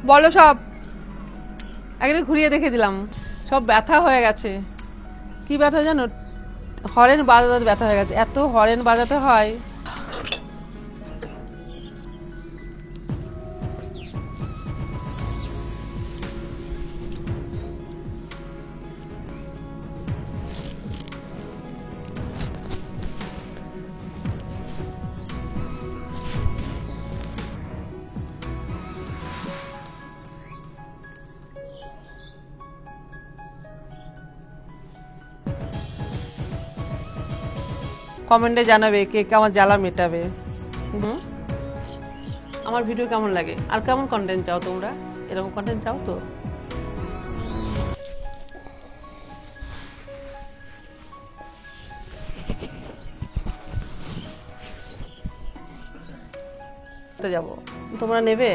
বলো সব, একদিন ঘুরিয়ে দেখে দিলাম, সব ব্যথা হয়ে গেছে। কি ব্যথা জানো? হরেন বাজাতে ব্যথা হয়ে গেছে, এত হরেন বাজাতে হয়। কমেন্টে জানাবে কে আমার জ্বালা মেটাবে। আমার ভিডিও কেমন লাগে, আর কেমন কন্টেন্ট চাও তোমরা? এরকম কন্টেন্ট চাও তো? যাবো, তোমরা নেবে?